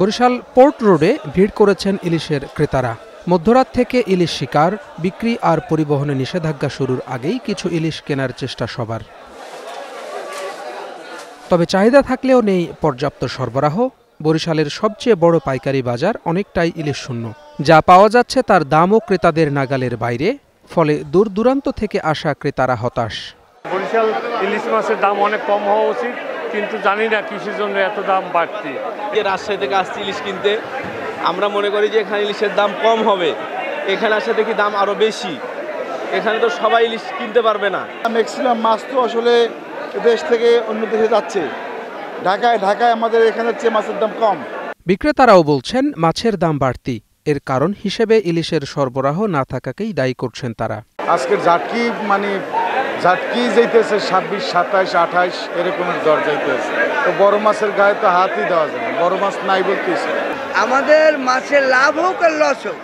Barishal port রোডে ভিড় করেছেন ইলিশের ক্রেতারা। মধ্যরাত থেকে ইলিশ শিকার, বিক্রি আর পরিবহনে নিষেধাজ্ঞা শুরুর আগেই কিছু ইলিশ কেনার চেষ্টা সবার। তবে চাহিদা থাকলেও নেই পর্যাপ্ত সরবরাহ। বরিশালের সবচেয়ে বড় পাইকারি বাজার অনেকটাই ইলিশ শূন্য। যা পাওয়া যাচ্ছে তার দামও ক্রেতাদের নাগালের বাইরে, ফলে দূর দূরান্ত থেকে আসা ক্রেতারা হতাশ। বরিশাল ইলিশ মাছের দাম অনেক কম হওয়া উচিত, কিন্তু জানি না কিসের জন্য এত দাম বাড়তি। রাজশাহী থেকে আসছি ইলিশ কিনতে, আমরা মনে করি যে এখানে ইলিশের দাম কম হবে, এখানে আসে দেখি দাম আরও বেশি। এখানে তো সবাই ইলিশ কিনতে পারবে না। ম্যাক্সিমাম মাছ তো আসলে দেশ থেকে অন্য দেশে যাচ্ছে। ঢাকায় আমাদের এখানে চেয়ে মাছের দাম কম। বিক্রেতারাও বলছেন মাছের দাম বাড়তি। এর কারণ হিসেবে ইলিশের সরবরাহ না থাকাকেই দায়ী করছেন তারা। আজকের ঝাটকি যাইতেছে 26, 27, 28 এরকমের দর যাইতেছে। তো বড় মাছের গায়ে তো হাতই দেওয়া যায় না, বড় মাছ নাই বলতেছে। আমাদের মাছের লাভ হোক আর লস হোক,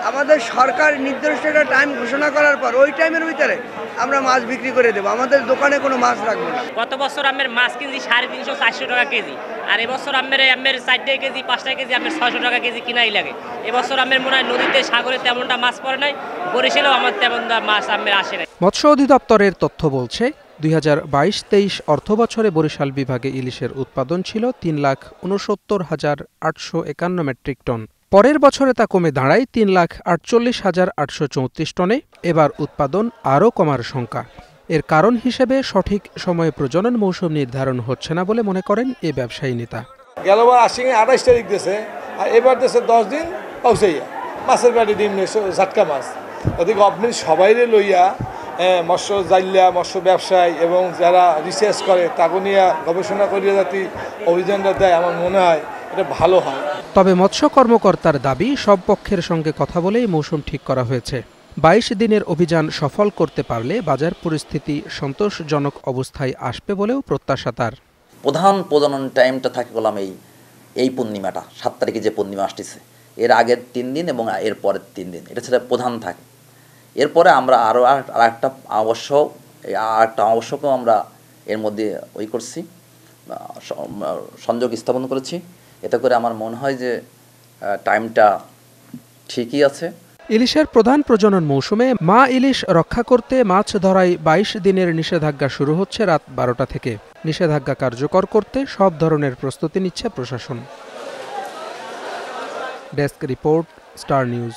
আমাদের সরকার নির্দিষ্ট একটা টাইম ঘোষণা করার পর ওই টাইমের ভিতরে আমরা মাছ বিক্রি করে দেবো। আমাদের দোকানে কোনো মাছ রাখবো না। গত বছর আমের মাছ কিনছি 350, 400 টাকা কেজি, আর এবছর আমের 4 কেজি 5 কেজি আমের 600 টাকা কেজি কিনাই লাগে। এবছর আমের মনে হয় নদীতে সাগরে তেমনটা মাছ পড়ে নাই, বরিশালেও আমার তেমন মাছ আমের আসে নাই। মৎস্য অধিদপ্তরের তথ্য বলছে 2022-23 অর্থবছরে বরিশাল বিভাগে ইলিশের উৎপাদন ছিল 3,69,851 মেট্রিক টন। পরের বছরে তা কমে দাঁড়ায় 3,48,834 টনে। এবার উৎপাদন আরও কমার শঙ্কা। এর কারণ হিসেবে সঠিক সময়ে প্রজনন মৌসুম নির্ধারণ হচ্ছে না বলে মনে করেন এ ব্যবসায়ী নেতা। গেলবার আশ্বিনে 28 তারিখ দিয়েছে, আর এবার দেশে 10 দিন পৌঁছাইয়া মাছের বাড়ি ডিম ঝাটকা মাছ। ওদিকে গভর্নমেন্ট সবাইরে লইয়া মৎস্য জাইল্লা, মৎস্য ব্যবসায়ী এবং যারা রিসার্চ করে তাকে নিয়ে গবেষণা করিয়া যাতে অভিযানটা দেয়, আমার মনে হয় এটা ভালো হয়। তবে মৎস্য কর্মকর্তার দাবি, সব পক্ষের সঙ্গে কথা বলেই মৌসুম ঠিক করা হয়েছে। 22 দিনের অভিযান সফল করতে পারলে বাজার পরিস্থিতি সন্তোষজনক অবস্থায় আসবে বলেও প্রত্যাশা তার। প্রধান প্রজনন টাইমটা থাকে বললাম এই পূর্ণিমাটা, 7 তারিখে যে পূর্ণিমা আসতেছে, এর আগের 3 দিন এবং এর পরের 3 দিন, এটা সেটা প্রধান থাকে। এরপরে আমরা আরও আরেকটা আবশ্যকও আমরা এর মধ্যে করছি, সংযোগ স্থাপন করেছি। এতে করে আমার মনে হয় যে টাইমটা ঠিকই আছে। ইলিশের প্রধান প্রজনন মৌসুমে মা ইলিশ রক্ষা করতে মাছ ধরায় 22 দিনের নিষেধাজ্ঞা শুরু হচ্ছে রাত 12টা থেকে। নিষেধাজ্ঞা কার্যকর করতে সব ধরনের প্রস্তুতি নিচ্ছে প্রশাসন। Desk report, star news.